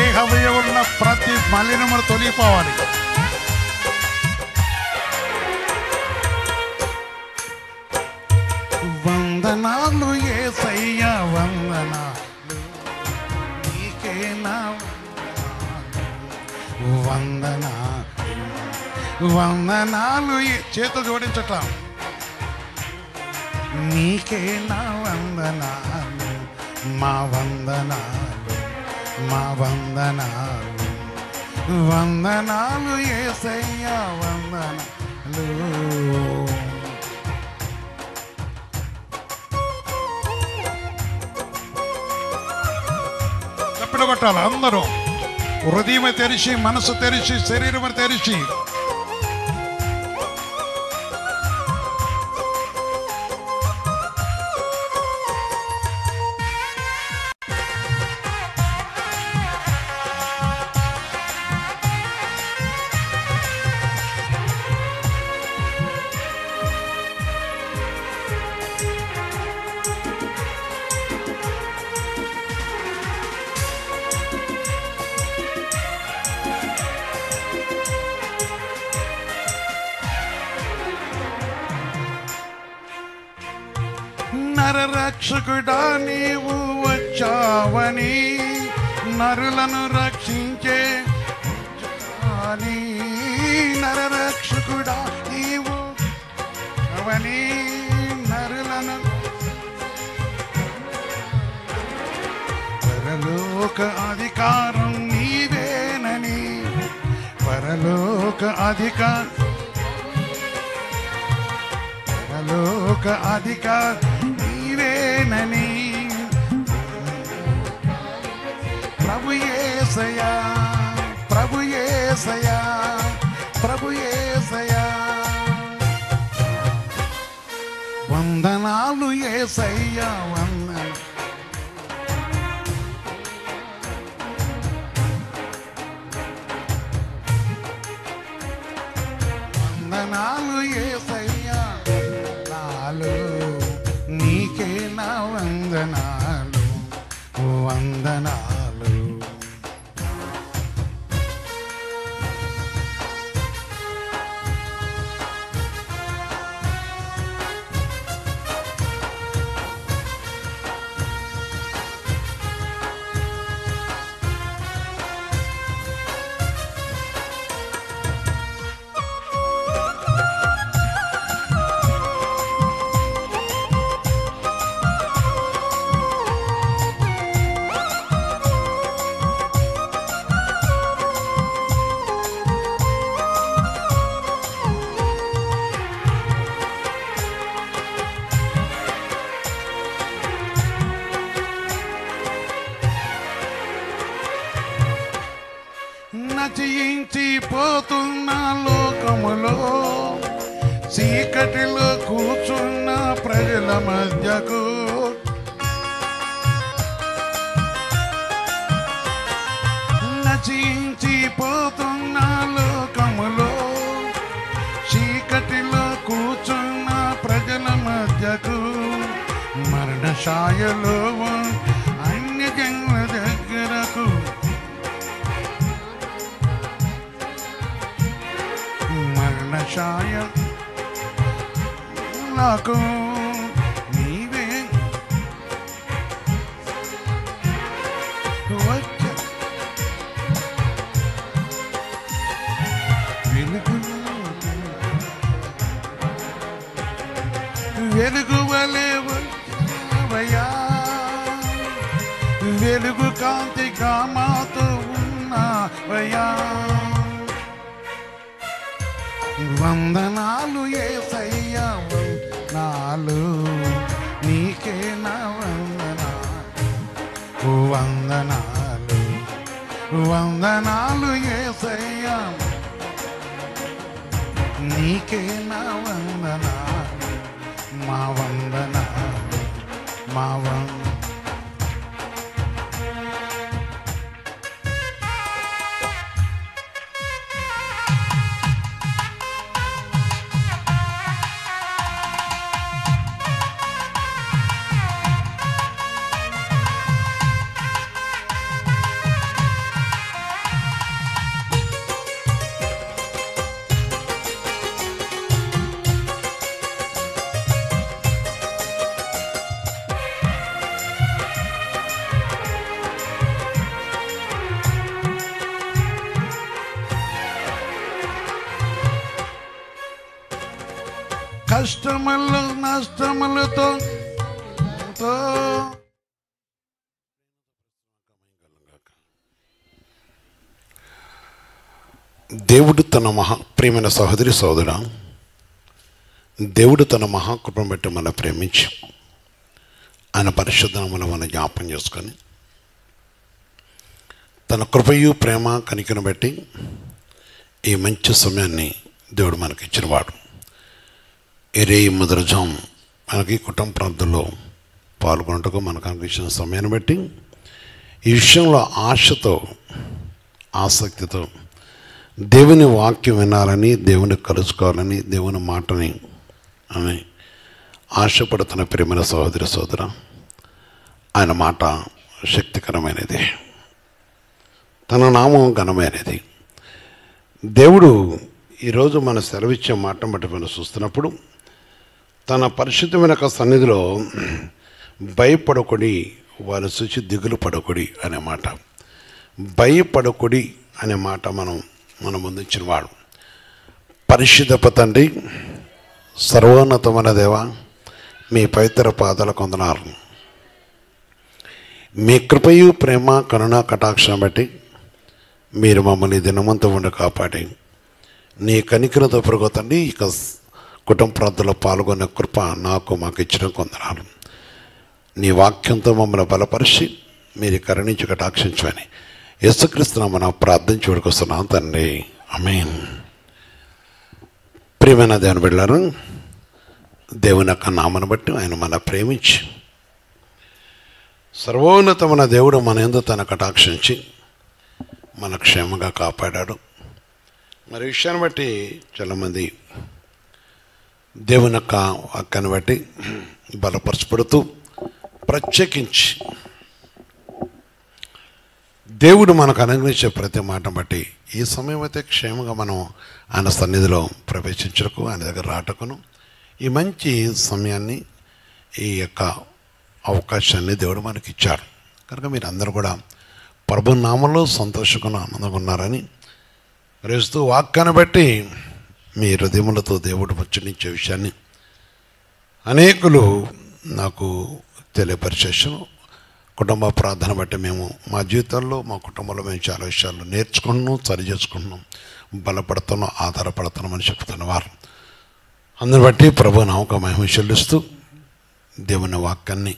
దేహవయవున్న ప్రతి మలినమును తొలగిపోవాలి. వందనాలు యేసయ్యా వందనాలు నీకే నా వందనాలు చేతులు జోడించట నీకే నా వందనాలు మా వందనాలు యేసయ్యా వందనాలు. చప్పట్లు కొట్టాలి అందరూ, హృదయం తెరిచి, మనసు తెరిచి, శరీరం తెరిచి. నరరక్షకుడా నీవు వచ్చావని, నరులను రక్షించే నరరక్షకుడా నీవు అవని, నరులను పరలోక అధికారం నీవేనని, పరలోక అధికారం నీవేనని, ప్రభు యేసయ్యా ప్రభు యేసయ్యా ప్రభు యేసయ్యా వందనాలు యేసయ్యా వందనాలు యేసయ్యా నాలు నీకే నా వందనాలు వందనాలు. నశించిపోతున్న లోకములో చీకటిలో కూర్చున్న ప్రజల మధ్యకు నశించిపోతున్న లోకములో చీకటిలో కూర్చున్న ప్రజల మధ్యకు, మరణఛాయలో అన్యజనుల దగ్గరకు, మరణఛాయలకు నీవే వచ్చ వెలుగు వలె వచ్చావయ్యా, వెలుగు కాంతిగా మాతో ఉన్నావయ్యా. వందనాలు యేసయ్యా వందనాలు నీకే నా వందనాలు వందనాలు యేసయ్యా నీకే నా వందనాలు మా వందనాలు మా కష్టములు నష్టములతో దేవుడు తన ప్రియమైన సహోదరి సోదరా, దేవుడు తన మహాకృపను బట్టి మనం ప్రేమించి ఆయన పరిశుద్ధమును మనం జ్ఞాపకం చేసుకొని తన కృపయు ప్రేమ కనికను బట్టి ఈ మంచి సమయాన్ని దేవుడు మనకి ఇచ్చినవాడు. ఏరే మొదలజాం మనకి కుటుంబ ప్రాంతంలో పాల్గొనటకు మనకు అనిపించిన సమయాన్ని బట్టి ఈ విషయంలో ఆశతో ఆసక్తితో దేవుని వాక్యం వినాలని, దేవుని కలుసుకోవాలని, దేవుని మాటని అని ఆశపడుతున్న ప్రియమైన సహోదరి సోదర, ఆయన మాట శక్తికరమైనది, తన నామం ఘనమైనది. దేవుడు ఈరోజు మన సెలవిచ్చే మాట బట్టి మనం చూస్తున్నప్పుడు తన పరిశుద్ధమైన సన్నిధిలో భయపడకుడి, వారి చూసి దిగులు పడకుడి అనే మాట. భయపడకుడి అనే మాట మన ముందుంచిన వాడు. పరిశుద్ధ తండ్రి, సర్వోన్నతమైన దేవ, మీ పవిత్ర పాదాల కొందనారు. మీ కృపయు ప్రేమ కరుణ కటాక్షం బట్టి మీరు మమ్మల్ని దినమంతా ఉండి కాపాడి నీ కనికరతో పెరుగుతండి ఇక కుటుంబ ప్రాంతంలో పాల్గొన్న కృప మాకు ఇచ్చిన కొందనారు. నీ వాక్యంతో మమ్మల్ని బలపరిచి మీరు కరుణించి కటాక్షించమని యేసుక్రీస్తు నామమున ప్రార్థించి వేడుకొస్తున్నాం తండ్రి, ఆమేన్. ప్రియమైన దేవుని బిడ్డలారా, దేవుని యొక్క నామను బట్టి ఆయన మన ప్రేమించి సర్వోన్నతమైన దేవుడు మన యందు తన కటాక్షించి మన క్షేమంగా కాపాడాడు. మరి విషయాన్ని బట్టి చాలామంది దేవుని యొక్క వాక్యాన్ని బట్టి బలపరచబడుతూ ప్రత్యేకించి దేవుడు మనకు అనుగ్రహించే ప్రతి మాట బట్టి ఈ సమయం అయితే క్షేమంగా మనం ఆయన సన్నిధిలో ప్రవేశించటకు, ఆయన దగ్గర రాటకును ఈ మంచి సమయాన్ని, ఈ యొక్క అవకాశాన్ని దేవుడు మనకి ఇచ్చారు. కనుక మీరు అందరూ కూడా ప్రభు నామంలో సంతోషంగా ఆనందంగా ఉన్నారని గ్రహిస్తూ వాక్యాన్ని బట్టి మీ హృదయములతో దేవుడు ముచ్చటించే విషయాన్ని అనేకులు నాకు తెలియపరిచేసాను. కుటుంబ ప్రార్థన బట్టి మేము మా జీవితాల్లో, మా కుటుంబంలో మేము చాలా విషయాలు నేర్చుకుంటున్నాం, సరి చేసుకుంటున్నాం, బలపడుతున్నాం, ఆధారపడుతున్నాం అని చెప్తున్నవారు. అందుని బట్టి ప్రభు నామముకు మహిమ చెల్లిస్తూ దేవుని వాక్యాన్ని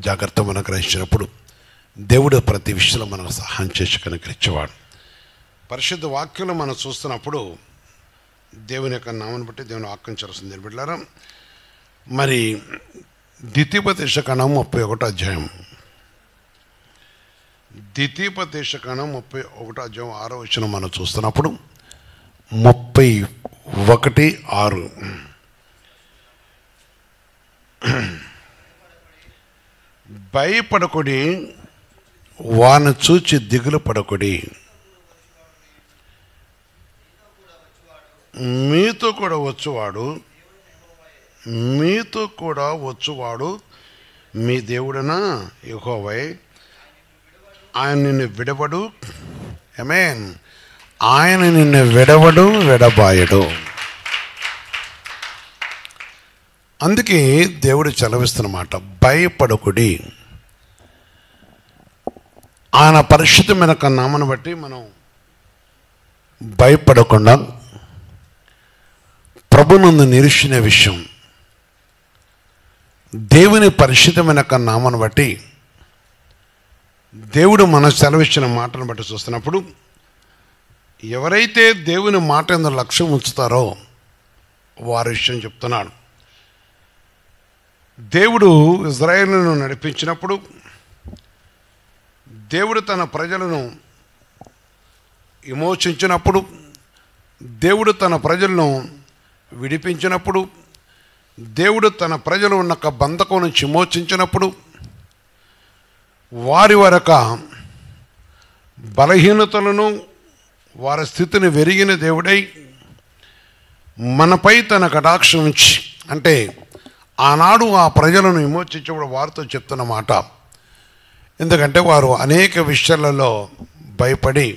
జాగ్రత్తగా మనం గ్రహించినప్పుడు దేవుడు ప్రతి విషయంలో మనకు సహాయం చేసి కనుకరించేవాడు. పరిశుద్ధ వాక్యంలో మనం చూస్తున్నప్పుడు దేవుని యొక్క నామాన్ని బట్టి దేవుని వాక్యం చదువుతుంది బిడ్డలారా. మరి ద్వితీయోపదేశకాండం 31వ అధ్యాయం, ద్వితీయోపదేశకాండం 31వ అధ్యాయం 6వ వచనం మనం చూస్తున్నప్పుడు 31:6 భయపడకుడి, వాని చూచి దిగులు పడకుడి, మీతో కూడా వచ్చువాడు మీ దేవుడనా యెహోవా, ఆయన నిన్ను విడవడు, ఆమేన్, ఆయన నిన్ను విడవడు విడబాయడు. అందుకే దేవుడు చలవిస్తున్నమాట, భయపడకుడి. ఆయన పరిశుద్ధమైన నామను బట్టి మనం భయపడకుండా ప్రభునందు నిరీక్షణ విషయం, దేవుని పరిశుద్ధమైన నామను బట్టి దేవుడు మన సెలవిచ్చిన మాటను బట్టి చూస్తున్నప్పుడు ఎవరైతే దేవుని మాట యందు లక్ష్యం ఉంచుతారో వారి విషయం చెప్తున్నాడు. దేవుడు ఇజ్రాయేలును నడిపించినప్పుడు, దేవుడు తన ప్రజలను విమోచించినప్పుడు, దేవుడు తన ప్రజలను విడిపించినప్పుడు, దేవుడు తన ప్రజలు ఉన్న బంధకం నుంచి విమోచించినప్పుడు వారి బలహీనతలను, వారి స్థితిని వెరిగిన దేవుడై మనపై తన కటాక్షం ఉంచి, అంటే ఆనాడు ఆ ప్రజలను విమోచించేప్పుడు వారితో చెప్తున్న మాట, ఎందుకంటే వారు అనేక విషయాలలో భయపడి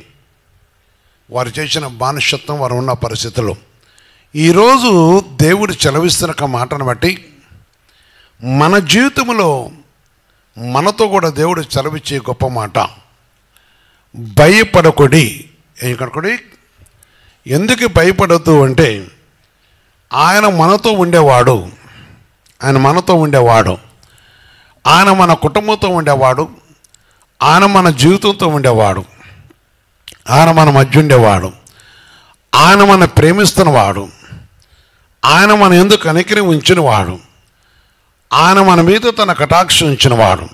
వారు చేసిన బానిసత్వం, వారు ఉన్న పరిస్థితుల్లో ఈరోజు దేవుడు చెలవిస్తున్న ఒక మాటను బట్టి మన జీవితంలో మనతో కూడా దేవుడు చెలవిచ్చే గొప్ప మాట, భయపడకుడి. ఎందుకనుకోండి, ఎందుకు భయపడద్దు అంటే ఆయన మనతో ఉండేవాడు, ఆయన మన కుటుంబంతో ఉండేవాడు, ఆయన మన జీవితంతో ఉండేవాడు, ఆయన మన మధ్య ఉండేవాడు, ఆయన మన ప్రేమిస్తున్నవాడు, ఆయన మన ఎందుకు కనికరి ఉంచినవాడు, ఆయన మన మీద తన కటాక్షం ఉంచినవాడు.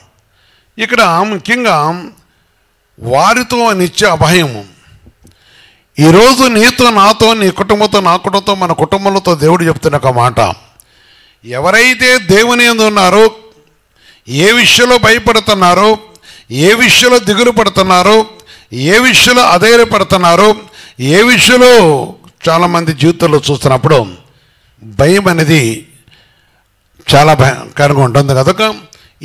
ఇక్కడ ముఖ్యంగా వారితో నిత్య అభయము. ఈరోజు నీతో, నాతో, నీ కుటుంబంతో, నా కుటుంబంతో, మన కుటుంబంతో దేవుడు చెప్తున్న ఒక మాట, ఎవరైతే దేవుని యందు ఉన్నారో, ఏ విషయంలో భయపడుతున్నారో, ఏ విషయంలో దిగులు పడుతున్నారో, ఏ విషయంలో అధైర్యపడుతున్నారో, ఏ విషయంలో చాలామంది జీవితంలో చూస్తున్నప్పుడు భయం అనేది చాలా భయంకరంగా ఉంటుంది కనుక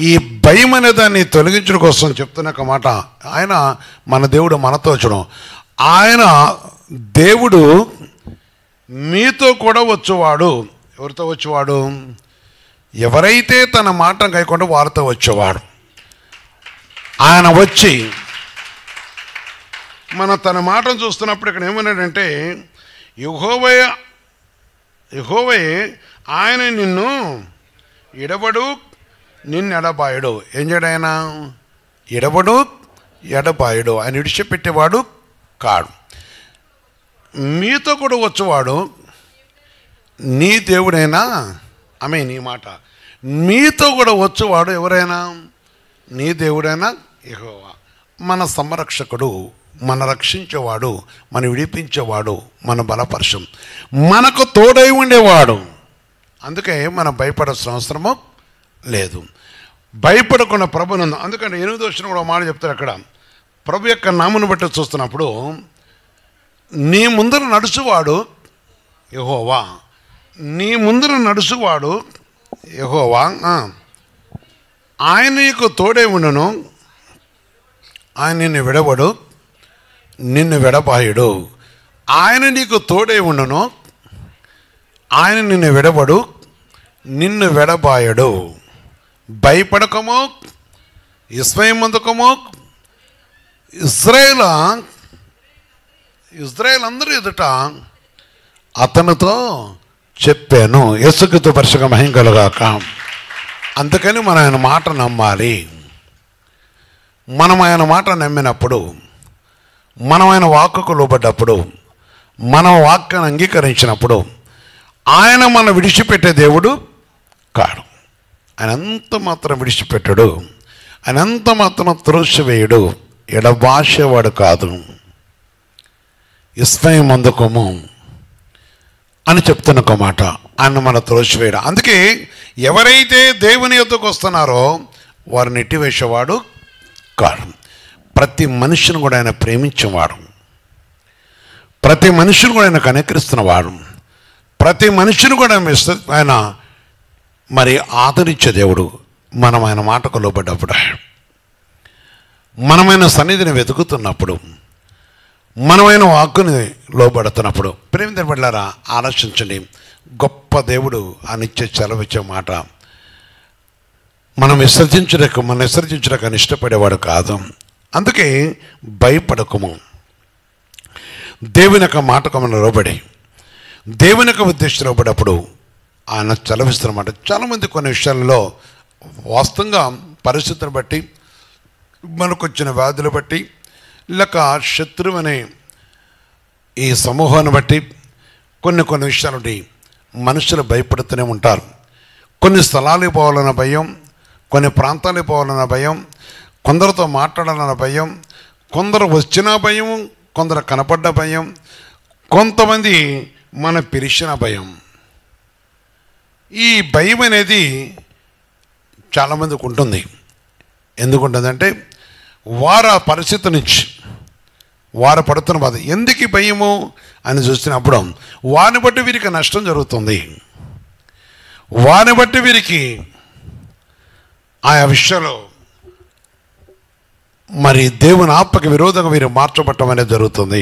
ఈ భయం అనే దాన్ని తొలగించడం కోసం చెప్తున్న ఒక మాట, ఆయన మన దేవుడు మనతో వచ్చడం. ఆయన దేవుడు మీతో కూడా వచ్చేవాడు. ఎవరితో వచ్చేవాడు? ఎవరైతే తన మాట కైకుండా వారితో వచ్చేవాడు. ఆయన వచ్చి తన మాటను చూస్తున్నప్పుడు ఇక్కడ ఏమన్నాడంటే, యెహోవే ఆయన నిన్ను ఎడబడు, నిన్ను ఎడబాయడు. ఏం చేయడు ఆయన? ఎడబడు, ఎడబాయడు. ఆయన విడిచిపెట్టేవాడు కాడు. మీతో కూడా వచ్చేవాడు నీ దేవుడైనా, నీ మాట, మీతో కూడా వచ్చేవాడు ఎవరైనా? నీ దేవుడైనా యెహోవా, మన సంరక్షకుడు, మన రక్షించేవాడు, మన విడిపించేవాడు, మన బలపరచం, మనకు తోడై ఉండేవాడు. అందుకే మనం భయపడాల్సిన అవసరము లేదు. భయపడకుండా ప్రభునందు. అందుకని 8వ వచనం కూడా మాట చెప్తారు అక్కడ, ప్రభు యొక్క నామమును బట్టి చూస్తున్నప్పుడు, నీ ముందర నడుచువాడు యెహోవా, నీ ముందర నడుచువాడు యెహోవా, ఆయన నీకు తోడే ఉండును, ఆయన నిన్ను విడవడు, నిన్ను విడబాయుడు. ఆయన నీకు తోడే ఉండును, ఆయన నిన్ను విడవడు, నిన్ను విడబాయడు. భయపడకము, విస్మయమందుకము. ఇజ్రాయేల్ అందరూ ఎదుట అతనితో చెప్పాను. యేసుక్రీస్తు పరిశుద్ధ మహిమ కలుగాక. అందుకని మనం ఆయన మాట నమ్మాలి. మనం ఆయన మాట నమ్మినప్పుడు, మనం ఆయన వాక్కుకు లోబడ్డప్పుడు, మన వాక్యాన్ని అంగీకరించినప్పుడు ఆయన మన విడిచిపెట్టే దేవుడు కాడు. ఆయన ఎంత మాత్రం విడిచిపెట్టడు, ఆయన ఎంత మాత్రం త్రోసివేయుడు, ఎడబాసేవాడు కాదు. విస్మయం అందుకోము అని చెప్తున్న ఒక మాట, ఆయన మన త్రోసివేయడు. అందుకే ఎవరైతే దేవుని యొద్దకు వస్తున్నారో వారిని నెట్టివేసేవాడు కాడు. ప్రతి మనిషిని కూడా ఆయన ప్రేమించేవాడు, ప్రతి మనిషిని కూడా ఆయన కనికరిస్తున్నవాడు, ప్రతి మనిషిని కూడా ఆయన ఆదరించే దేవుడు. మనం ఆయన మాటకు లోబడ్డప్పుడు, మనమైన సన్నిధిని వెతుకుతున్నప్పుడు, మనమైన వాక్కుని లోబడుతున్నప్పుడు, ప్రేమించిన బిడ్డలారా ఆలోచించండి. గొప్ప దేవుడు ఆ నిత్య సెలవిచ్చే మాట మనం విసర్జించడానికి ఆయన ఇష్టపడేవాడు కాదు. అందుకే భయపడకము. దేవుని యొక్క మాటకు మనం లోబడి, దేవుని యొక్క ఉద్దేశం లోబడినప్పుడు ఆయన చలవిస్తున్నమాట. చాలామంది కొన్ని విషయాలలో వాస్తవంగా పరిస్థితిని బట్టి, మనకు వచ్చిన వ్యాధులు బట్టి, లేక శత్రువు అనే ఈ సమూహాన్ని బట్టి కొన్ని విషయాలు మనుషులు భయపడుతూనే ఉంటారు. కొన్ని స్థలాలకు పోవాలన్న భయం, కొన్ని ప్రాంతాలకు పోవాలన్న భయం, కొందరితో మాట్లాడాలన్న భయం, కొందరు వచ్చిన భయం, కొందరు కనపడ్డ భయం, కొంతమంది మన పిలిచిన భయం. ఈ భయం అనేది చాలామందికి ఉంటుంది. ఎందుకుంటుందంటే వారు ఆ పరిస్థితి నుంచి వారు పడుతున్న బాధ, ఎందుకు ఈ భయము అని చూసినప్పుడు వారిని బట్టి వీరికి నష్టం జరుగుతుంది, వారిని బట్టి వీరికి ఆయా విషయంలో దేవుని ఆత్మకి విరోధంగా వీరు మార్చబడటం అనేది జరుగుతుంది.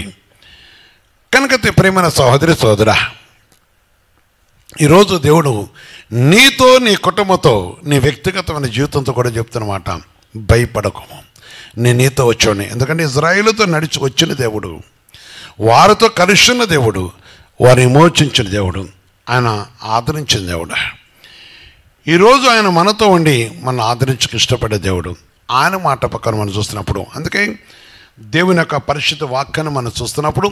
కనుక ప్రేమైన సహోదరి సోదరా, ఈరోజు దేవుడు నీతో, నీ కుటుంబంతో, నీ వ్యక్తిగతమైన జీవితంతో కూడా చెప్తున్నమాట, భయపడకము, నేను నీతో వచ్చాను. ఎందుకంటే ఇజ్రాయేలుతో నడిచి వచ్చిన దేవుడు, వారితో కలిసిన దేవుడు, వారిని విమోచించిన దేవుడు, ఆయన ఆదరించిన దేవుడు. ఈరోజు ఆయన మనతో ఉండి మన ఆదరించక ఇష్టపడే దేవుడు. ఆయన మాట ప్రకారం మనం చూస్తున్నప్పుడు, అందుకే దేవుని యొక్క పరిశుద్ధ వాక్యాన్ని మనం చూస్తున్నప్పుడు,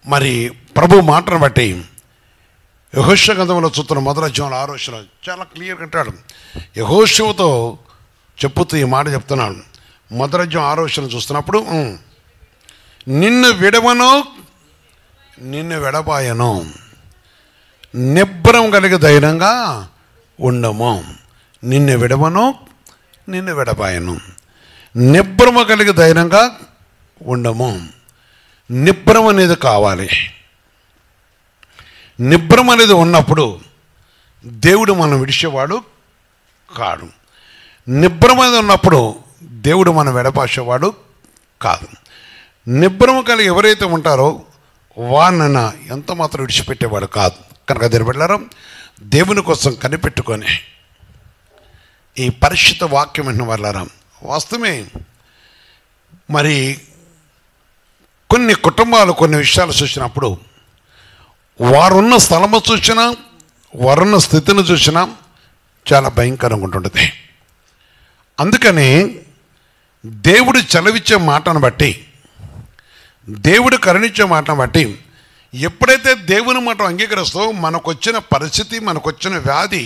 మరి ప్రభు మాటను బట్టి యెహోషువ గ్రంథంలో చూస్తున్న మొదటి అధ్యాయం 6వ వచనం చాలా క్లియర్గా అంటాడు. యెహోషువతో చెప్పుతూ ఈ మాట చెప్తున్నాడు. మొదటి అధ్యాయం 6వ వచనం చూస్తున్నప్పుడు, నిన్ను విడవను, నిన్ను విడబాయను, నిబ్బరం కలిగి ధైర్యంగా ఉండము. నిన్ను విడవను, నిన్ను విడబాయను, నిబ్బరము కలిగి ధైర్యంగా ఉండము. నిబ్బరం అనేది కావాలి. నిబ్బరం అనేది ఉన్నప్పుడు దేవుడు మనం విడిచేవాడు కాడు. నిబ్బరం అనేది ఉన్నప్పుడు దేవుడు మనం విడపాసేవాడు కాదు. నిబ్బరం కలిగి ఎవరైతే ఉంటారో వారినైనా ఎంత మాత్రం విడిచిపెట్టేవాడు కాదు. కనుక దీని బిడ్డలారా, దేవుని కోసం కనిపెట్టుకొని ఈ పరిశుద్ధ వాక్యం విన్న వాళ్ళారా, వాస్తవమే మరి కొన్ని కుటుంబాలు కొన్ని విషయాలు చూసినప్పుడు, వారున్న స్థలము చూసినా, వారున్న స్థితిని చూసినా చాలా భయంకరంగా ఉంటుంటుంది. అందుకని దేవుడు చలవిచ్చే మాటను బట్టి, దేవుడు కరుణించే మాటను బట్టి, ఎప్పుడైతే దేవుని మాట అంగీకరిస్తామో మనకొచ్చిన పరిస్థితి, మనకొచ్చిన వ్యాధి,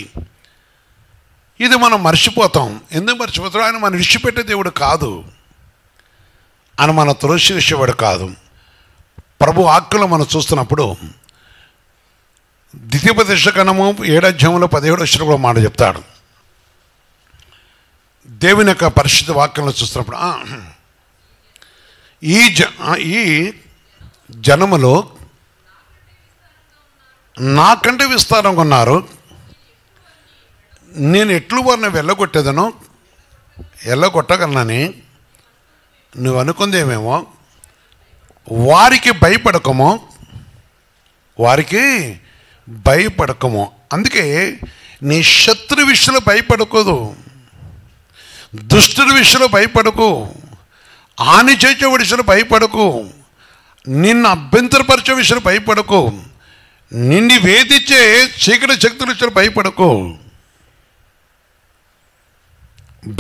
ఇది మనం మర్చిపోతాం. ఎందుకు మర్చిపోతాం? ఆయన మనం విడిచిపెట్టే దేవుడు కాదు, ఆయన మన త్రోసివేసేవాడు కాదు. ప్రభు ఆజ్ఞలు మనం చూస్తున్నప్పుడు ద్వితీయోపదేశకాండము 7వ అధ్యాయంలో 17వ వచనంలో కూడా మాట చెప్తాడు. దేవుని యొక్క పరిశుద్ధ వాక్యంలో చూస్తున్నప్పుడు, ఈ జనములో నాకంటే విస్తారంగా ఉన్నారు, నేను ఎట్లు వారిని వెళ్ళగొట్టేదనో వెళ్ళగొట్టగలనని నువ్వు అనుకుందేమేమో, వారికి భయపడకమో, వారికి భయపడకము. అందుకే నీ శత్రు విషయంలో భయపడకూడదు, దుష్టుల విషయంలో భయపడకు, హాని చేసే విషయంలో భయపడకు, నిన్ను అభ్యంతరపరిచే విషయంలో భయపడకు, నిన్ను వేధించే చీకటి శక్తుల విషయంలో భయపడకు,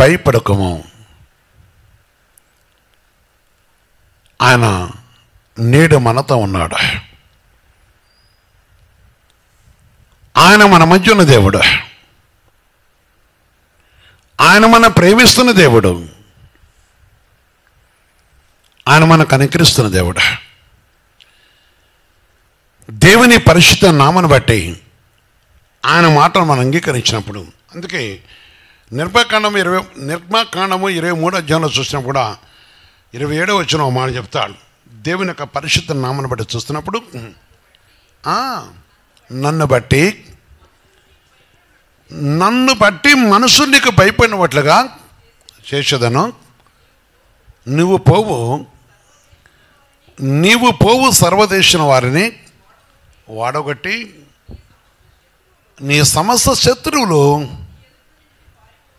భయపడకము. ఆయన నేడు మనతో ఉన్నాడు. ఆయన మన మధ్య ఉన్న దేవుడు. ఆయన మన ప్రేమిస్తున్న దేవుడు. ఆయన మన కనికరిస్తున్న దేవుడు. దేవుని పరిశుద్ధ నామను బట్టి ఆయన మాటను మనం అంగీకరించినప్పుడు, అందుకే నిర్మాకాండము 23వ అధ్యాయంలో చూసినా కూడా 27వ వచనం మాట చెప్తాడు. దేవుని యొక్క పరిశుద్ధ నామను బట్టి చూస్తున్నప్పుడు, నన్ను బట్టి మనసు నీకు భయపడినట్లుగా చేసేదను. నీవు పోవు సర్వదేశం వారిని వాడగొట్టి నీ సమస్త శత్రువులు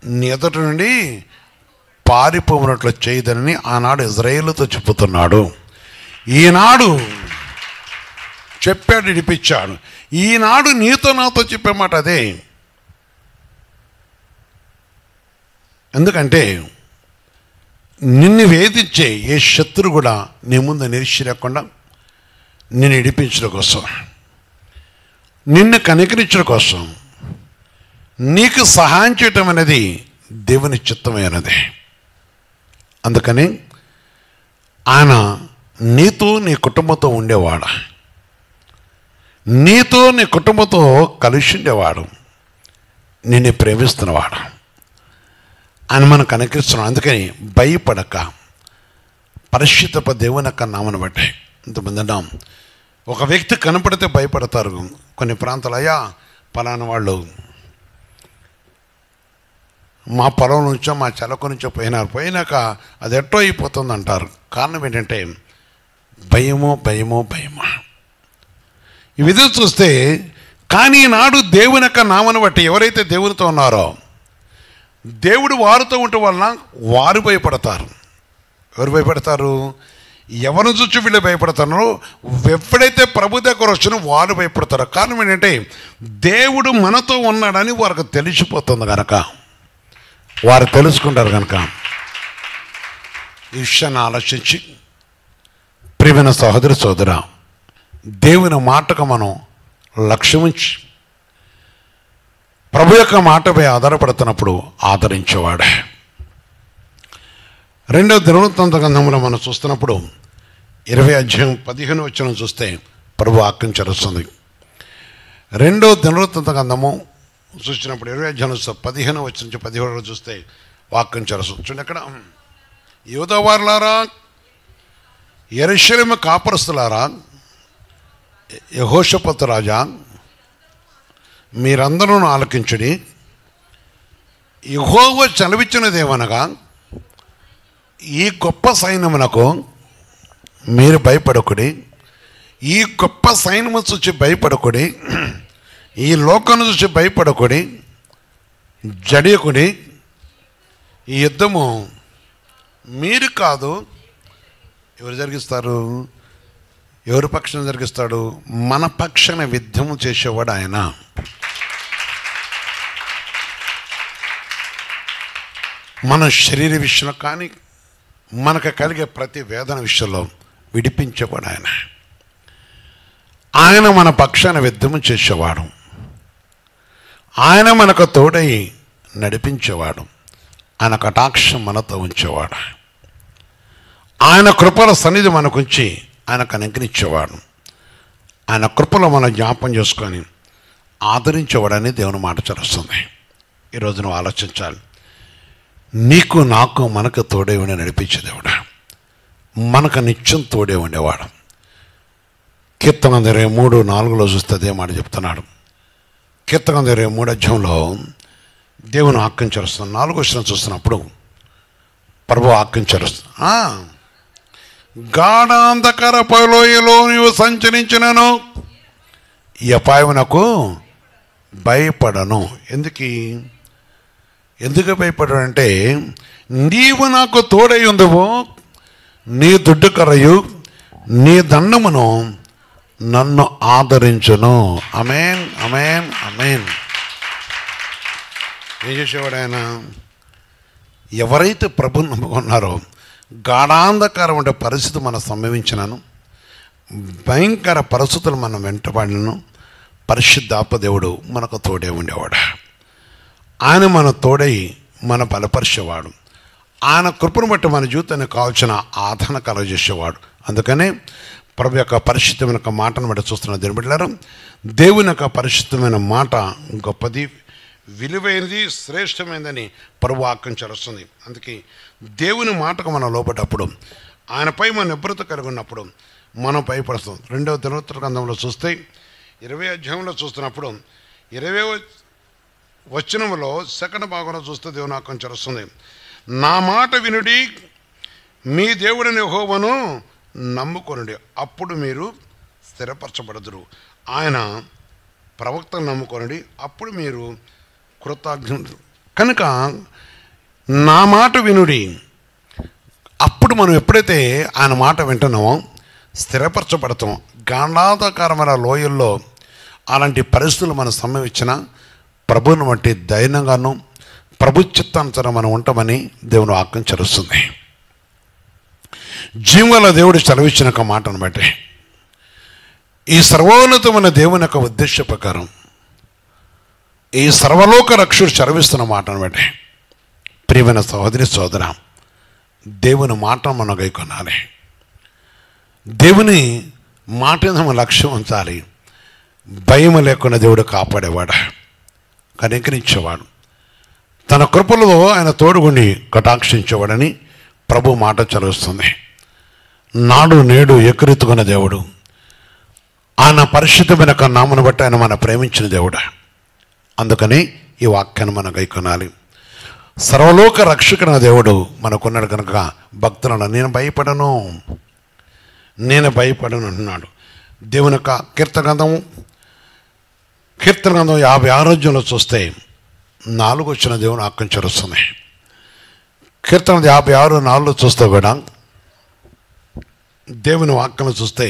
నీ ఎదుటి నుండి పారిపోయినట్లు చేయదని ఆనాడు ఇజ్రాయేలుతో చెప్పుతున్నాడు. ఈనాడు చెప్పాడు, ఇడిపించాడు. ఈనాడు నీతో నాతో చెప్పే మాట అదే. ఎందుకంటే నిన్ను వేధించే ఏ శత్రు కూడా నీ ముందు నిరీక్ష లేకుండా నిన్ను ఇడిపించడం కోసం, నిన్ను కనికరించడం కోసం, నీకు సహాయం చేయటం అనేది దేవుని చిత్తమైనది. అందుకని ఆయన నీతో నీ కుటుంబంతో ఉండేవాడు, నీతో నీ కుటుంబంతో కలిసి ఉండేవాడు, నిన్ను ప్రేమిస్తున్నవాడు. ఆయన మనం కనికరిస్తున్నాడు. అందుకని భయపడక పరిశుద్ధ దేవుని యొక్క నామను బట్టి ఇంతమంది అన్నాం. ఒక వ్యక్తి కనపడితే భయపడతారు. కొన్ని ప్రాంతాలు, అయ్యా పలానా వాళ్ళు మా పొలం నుంచో మా చెలకు నుంచో పోయినాక అది ఎట్టో అయిపోతుంది అంటారు. కారణం ఏంటంటే భయమో. ఈ విధంగా చూస్తే కానీ ఈనాడు దేవుని యొక్క నామను బట్టి ఎవరైతే దేవునితో ఉన్నారో దేవుడు వారితో ఉండటం వలన వారు భయపడతారు. ఎవరు భయపడతారు? ఎవరిని చూసి వీళ్ళు భయపడతారో, ఎప్పుడైతే ప్రభు దగ్గర వచ్చినా వారు భయపడతారు. కారణం ఏంటంటే దేవుడు మనతో ఉన్నాడని వారికి తెలిసిపోతుంది కనుక, వారు తెలుసుకుంటారు కనుక. ఈ విషయాన్ని ఆలోచించి ప్రియమైన సహోదరి సోదర, దేవుని మాటకు మనం లక్ష్యం ఉంచి ప్రభు యొక్క మాటపై ఆధారపడుతున్నప్పుడు ఆదరించేవాడే. 2వ దినవృత్తాంత గ్రంథంలో మనం చూస్తున్నప్పుడు 20 అధ్యాయం 15 వచనం చూస్తే ప్రభు వాక్యం చరుస్తుంది. 2వ దినవృత్తాంత గ్రంథము చూసినప్పుడు 20 అధ్యాయం 15 వచనం నుంచి 17 చూస్తే వాక్యం చరుస్తుంది. చూడండి, అక్కడ యూదావారులారా, యెరూషలేము కాపురస్తులారా, యెహోషాపాతు రాజా, మీరందరూ ఆలకించుడి. యెహోవా చలవిచ్చినదేమనగా, ఈ గొప్ప సైన్యమునకు మీరు భయపడకుడి. ఈ గొప్ప సైన్యము చూసి భయపడకుడి. ఈ లోకను చూసి భయపడకుడి, జడియకుడి. ఈ యుద్ధము మీరు కాదు, ఎవరు జరిగిస్తారు? ఎవరి పక్షాన జరిగిస్తాడు? మన పక్షాన యుద్ధము చేసేవాడు ఆయన. మన శరీర విషయంలో కానీ, మనకు కలిగే ప్రతి వేదన విషయంలో విడిపించేవాడు ఆయన. ఆయన మన పక్షాన యుద్ధము చేసేవాడు. ఆయన మనకు తోడై నడిపించేవాడు. ఆయన కటాక్షం మనతో ఉంచేవాడు. ఆయన కృపల సన్నిధి మనకుంచి ఆయనకు అనుగ్రహించేవాడు. ఆయన కృపలో మనం జ్ఞాపం చేసుకొని ఆదరించేవాడని దేవుని మాట చరుస్తుంది. ఈరోజు నువ్వు ఆలోచించాలి. నీకు నాకు మనకు తోడే ఉండి నడిపించే దేవుడు, మనకు నిత్యం తోడే ఉండేవాడు. కీర్తన 23:4 చూస్తే అదే మాట చెప్తున్నాడు. కీర్తన 23 అధ్యాయంలో దేవుని వాక్యం చరుస్తుంది. 4వ వచనం చూస్తున్నప్పుడు ప్రభు వాక్యం చరుస్తుంది. గాఢాంధకార లోయలో నీవు సంచరించినను ఈ అపాయమునకు భయపడను. ఎందుకు భయపడనంటే, నీవు నాకు తోడై ఉందవు, నీ దుడ్డు కర్రయు నీ దండమును నన్ను ఆదరించును. ఆమేన్, ఆమేన్, ఆమేన్. ఏం చేసేవాడు ఆయన? ఎవరైతే ప్రభుని నమ్ముకున్నారో, గాఢాంధకారం అంటే పరిస్థితి మనం సంభవించినాను, భయంకర పరిస్థితులు మనం వెంటబడినను, పరిశుద్ధాత్మ దేవుడు మనకు తోడే ఉండేవాడు. ఆయన మన తోడై మన బలపరిచేవాడు. ఆయన కృపను బట్టి మన జీవితానికి కావాల్సిన ఆదరణ కలగజేసేవాడు. అందుకనే ప్రభు యొక్క పరిశుద్ధమైన యొక్క మాటను బట్టి చూస్తున్న దీని బిడ్డలారా, దేవుని యొక్క పరిశుద్ధమైన మాట గొప్పది, విలువైనది, శ్రేష్టమైనదని ప్రభు వాక్యం చరుస్తుంది. అందుకే దేవుని మాటకు మనం లోపడ్డప్పుడు, ఆయనపై మన నిబద్ధత కలిగి ఉన్నప్పుడు మనం భయపడుస్తాం. 2వ దినవృత్తాంత గ్రంథంలో చూస్తే 20 అధ్యాయంలో చూస్తున్నప్పుడు 20వ వచనంలో 2వ భాగంలో చూస్తే దేవుని వాక్యం చరుస్తుంది. నా మాట వినుడి, మీ దేవుడిని యెహోవాను నమ్ముకొనుడి, అప్పుడు మీరు స్థిరపరచబడదురు. ఆయన ప్రవక్తను నమ్ముకొనుడి, అప్పుడు మీరు కృతజ్ఞులు. కనుక నా మాట వినుడి. అప్పుడు మనం ఎప్పుడైతే ఆయన మాట వింటున్నామో స్థిరపరచబడతాం. గాఢాంధకారమైన లోయల్లో అలాంటి పరిస్థితులు మనం సంభవించిన ప్రభువుని బట్టి ధైర్యంగాను ప్రభు చిత్తానుసారం మనం ఉంటామని దేవుని వాక్యం చరుస్తుంది. జీవగల దేవుడు చదివించిన ఒక మాటను బట్టి, ఈ సర్వోన్నతమైన దేవుని యొక్క ఉద్దేశ ప్రకారం, ఈ సర్వలోక రక్షుడు చదివిస్తున్న మాటను బట్టి, ప్రియమైన సహోదరి సోదర, దేవుని మాట మనం గైకొనాలి. దేవుని మాట మన లక్ష్యం ఉంచాలి. భయం లేకుండా దేవుడు కాపాడేవాడు, కనికరించేవాడు, తన కృపలో ఆయన తోడుగుండి కటాక్షించేవాడని ప్రభు మాట చదువుస్తుంది. నాడు నేడు ఎక్కరెత్తుకున్న దేవుడు, ఆయన పరిశుద్ధమైన నామను బట్టి ఆయన మన ప్రేమించిన దేవుడు. అందుకని ఈ వాక్యాన్ని మనం గైకొనాలి. సర్వలోక రక్షకుడైన దేవుడు మనకున్నాడు కనుక భక్తులను నేను భయపడను అంటున్నాడు. దేవుని యొక్క కీర్తన గ్రంథము కీర్తన గ్రంథం 56 చూస్తే 4 వచ్చిన దేవుని వాక్యం చరుస్తుంది. కీర్తన 56:4 చూస్తే కూడా దేవుని వాక్యం చూస్తే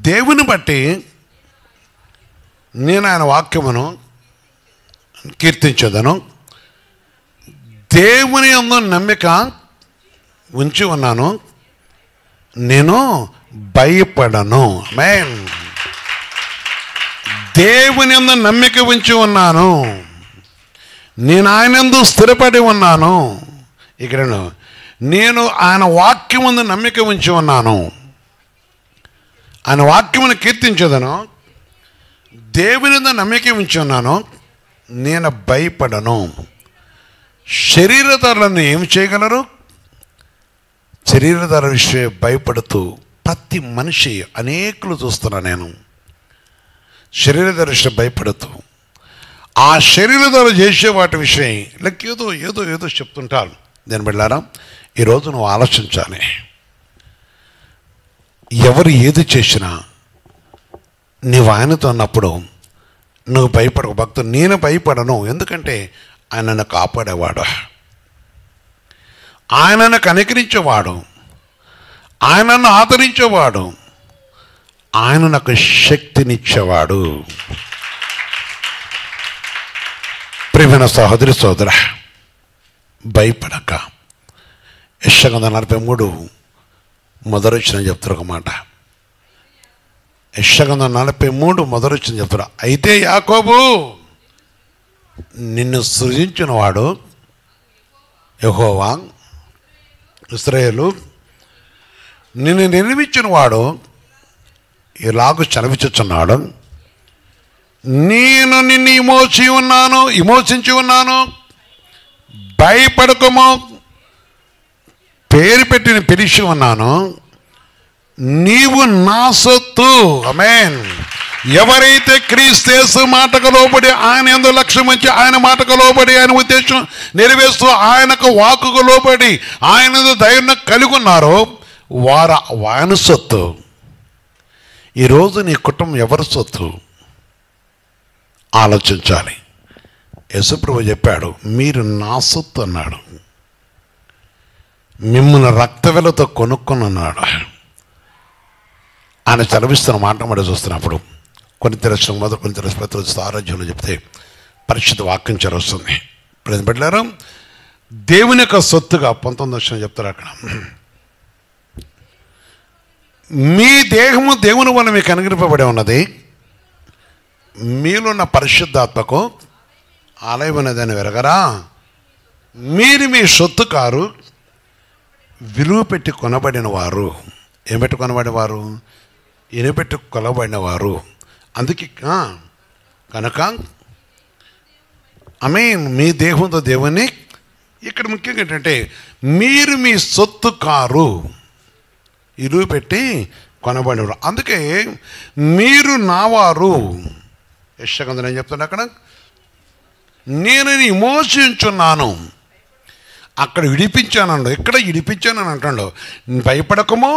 దేవుని బట్టి నేను ఆయన వాక్యమును కీర్తించదను, దేవుని యందు నమ్మిక ఉంచి ఉన్నాను, నేను భయపడను. ఆమేన్. దేవుని యందు నమ్మిక ఉంచి ఉన్నాను, నేను ఆయన యందు స్థిరపడి ఉన్నాను. ఇక్కడ నేను ఆయన వాక్యం ముందు నమ్మిక ఉంచి ఉన్నాను, ఆయన వాక్యమును కీర్తించదను, దేవుని యందు నమ్మిక ఉంచి ఉన్నాను, నేను భయపడను. శరీరధారులను ఏం చేయగలరు? శరీరధార విషయం భయపడుతూ ప్రతి మనిషి అనేకులు చూస్తున్నా నేను. శరీరధార విషయం భయపడుతూ ఆ శరీరధార చేసే వాటి విషయం లైక్ ఏదో ఏదో ఏదో చెప్తుంటారు. నేను బిడ్డారా, ఈరోజు నువ్వు ఆలోచించాలి. ఎవరు ఏది చేసినా నీవు ఆయనతో ఉన్నప్పుడు నువ్వు భయపడకు. భక్తుడు నేను భయపడను, ఎందుకంటే ఆయన నన్ను కాపాడేవాడు, ఆయన నన్ను కనికరించేవాడు, ఆయన నన్ను ఆదరించేవాడు, ఆయన నాకు శక్తినిచ్చేవాడు. ప్రియమైన సహోదరి సోదర, భయపడక. యెషయా 43 మొదలొచ్చిన చెప్తారు ఒక మాట. యెషయా 43 మొదలొచ్చిన చెప్తారు. అయితే యాకోబు నిన్ను సృజించిన వాడు యెహోవా, ఇశ్రాయేలు నిన్ను నిర్మించిన వాడు ఇలాగూ చనిపించుచున్నాడు, నేను నిన్ను విమోచించి ఉన్నాను, భయపడకము, పేరు పెట్టి పిలిచి ఉన్నాను, నీవు నా సొత్తు. ఆమేన్. ఎవరైతే క్రీస్తు యేసు మాటకు లోబడి ఆయన యందు లక్ష్యం ఉంచి ఆయన మాటకు లోబడి ఆయన ఉద్దేశం నెరవేరుస్తూ ఆయనకు వాక్కుకు లోబడి ఆయన ధైర్యం కలిగి ఉన్నారో వారు ఆయన సొత్తు. ఈరోజు నీ కుటుంబం ఎవరి సొత్తు ఆలోచించాలి. యేసుప్రభు చెప్పాడు, మీరు నా సొత్తు అన్నాడు, మిమ్మల్ని రక్తవెలతో కొనుక్కొని అన్నాడు. ఆయన చదివిస్తున్న మాట మాట చూస్తున్నప్పుడు కొన్ని తెలుసు ప్రతి ఆరోగ్యంలో చెప్తే పరిశుద్ధ వాక్యం చదువుతుంది. ప్రతిపెట్టారు దేవుని యొక్క సొత్తుగా 19 చెప్తారు అక్కడ. మీ దేహము దేవుని వల్ల మీకు అనుగ్రహింపబడి ఉన్నది, మీలున్న పరిశుద్ధాత్మకు ఆలయం ఉన్నదని వెరగరా, మీరు మీ సొత్తు కారు, విలువ పెట్టి కొనబడిన వారు. ఏం పెట్టి కొనబడిన వారు? ఎనిపెట్టి కొనబడిన వారు. అందుకే కనుక మీ దేహంతో దేవుని ఇక్కడ ముఖ్యంగా ఏంటంటే మీరు మీ సొత్తు కారు, ఇరువు పెట్టి కొనబడినవారు. అందుకే మీరు నావారు. యెషయా ఏం చెప్తాను అక్కడ, నేను విమోచించున్నాను. అక్కడ విడిపించానండు, ఇక్కడ విడిపించానని అంటాడు. భయపడకము,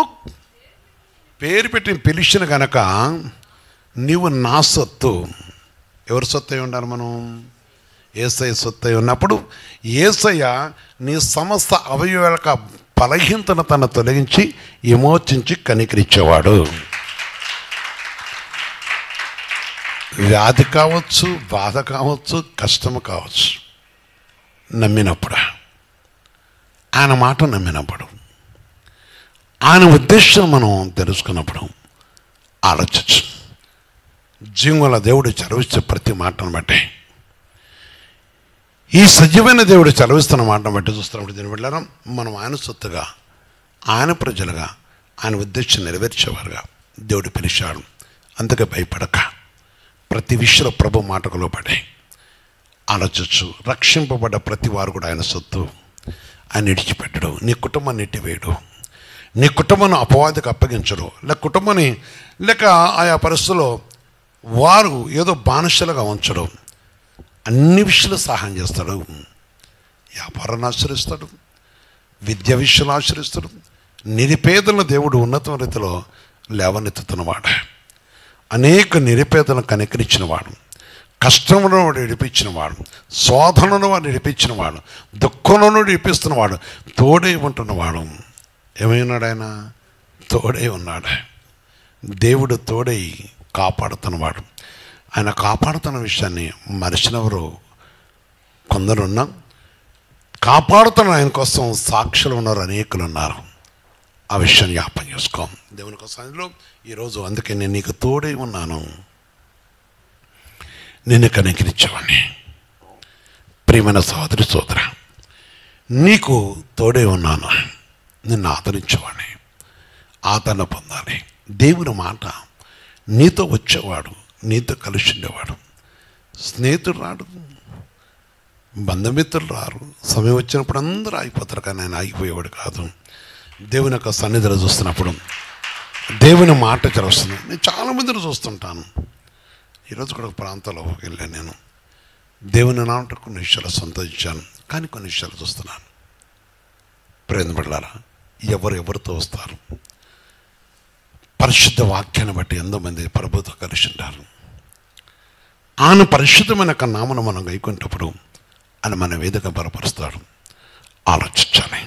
పేరు పెట్టి పిలిచిన కనుక నీవు నా సొత్తు. ఎవరి సొత్తు అయి ఉండాలి మనం? యేసయ్య సొత్తు అయి ఉన్నప్పుడు యేసయ్య నీ సమస్త అవయవాల బలహీనతను తను తొలగించి విమోచించి కనికరించేవాడు. వ్యాధి కావచ్చు, బాధ కావచ్చు, కష్టము కావచ్చు, నమ్మినప్పుడు ఆయన మాట నమ్మినప్పుడు ఆయన ఉద్దేశం మనం తెలుసుకున్నప్పుడు ఆలోచించు. జీవుల దేవుడు చదివిస్తే ప్రతి మాటను బట్టి, ఈ సజీవైన దేవుడు చదివిస్తున్న మాటను బట్టి చూస్తున్నప్పుడు దీని వెళ్ళారా మనం ఆయన సొత్తుగా, ఆయన ప్రజలుగా, ఆయన ఉద్దేశం నెరవేర్చేవారుగా దేవుడు పిలిచాడు. అందుకే భయపడక ప్రతి విషయంలో ప్రభు మాటకు లోబడి ఆలోచించు. రక్షింపబడ్డ ప్రతి వారు కూడా ఆయన సొత్తు. ఆయన విడిచిపెట్టడు, నీ కుటుంబాన్ని నెట్టివేయడు, నీ కుటుంబాన్ని అపవాదికి అప్పగించడు, లేక కుటుంబాన్ని లేక ఆయా పరిస్థితుల్లో వారు ఏదో బానిసలుగా ఉంచడు. అన్ని విషయాలు సహాయం చేస్తాడు. వ్యాపారాన్ని ఆశ్రయిస్తాడు, విద్య విషయాలు ఆశ్రయిస్తాడు. నిరుపేదలను దేవుడు ఉన్నత రీతిలో లేవనెత్తుతున్నవాడు. అనేక నిరుపేదలను కనికరించిన వాడు, కష్టంలో విడిపించిన వాడు, శోధనను వాడు విడిపించిన వాడు, దుఃఖంలో విడిపిస్తున్న వాడు, తోడై ఉంటున్నవాడు. ఏమైనాడు ఆయన? తోడై ఉన్నాడు. దేవుడు తోడై కాపాడుతున్నవాడు. ఆయన కాపాడుతున్న విషయాన్ని మరిచినవారు కొందరున్నా, కాపాడుతున్న ఆయన కోసం సాక్షులు ఉన్నారు, అనేకులు ఉన్నారు. ఆ విషయాన్ని జ్ఞాపకం చేసుకో. దేవుని కోసం ఈరోజు అందుకే నేను నీకు తోడై ఉన్నాను, నిన్ను కనికరించేవాడిని. ప్రియమైన సహోదరి సోదర, నీకు తోడై ఉన్నాను, నిన్ను ఆదరించేవాడిని. ఆదరణ పొందాలి. దేవుని మాట నీతో వచ్చేవాడు, నీతో కలిసి ఉండేవాడు. స్నేహితుడు రాడు, బంధుమిత్రులు రారు, సమయం వచ్చినప్పుడు అందరూ ఆగిపోతారు, కానీ ఆయన ఆగిపోయేవాడు కాదు. దేవుని యొక్క సన్నిధిలో చూస్తున్నప్పుడు దేవుని మాట చదువుతుంది. నేను చాలామందిని చూస్తుంటాను. ఈరోజు కూడా ఒక ప్రాంతంలో వెళ్ళాను. నేను దేవుని నామట కొన్ని విషయాలు సంతోషించాను, కానీ కొన్ని విషయాలు చూస్తున్నాను. ప్రేమపడారా, ఎవరితో వస్తారు? పరిశుద్ధ వాక్యాన్ని బట్టి ఎంతోమంది ప్రభుతో కలిసి ఉంటారు. ఆయన పరిశుద్ధమైన నామను మనం గైకొంటప్పుడు ఆయన మన వేదిక బలపరుస్తాడు. ఆలోచించాలి.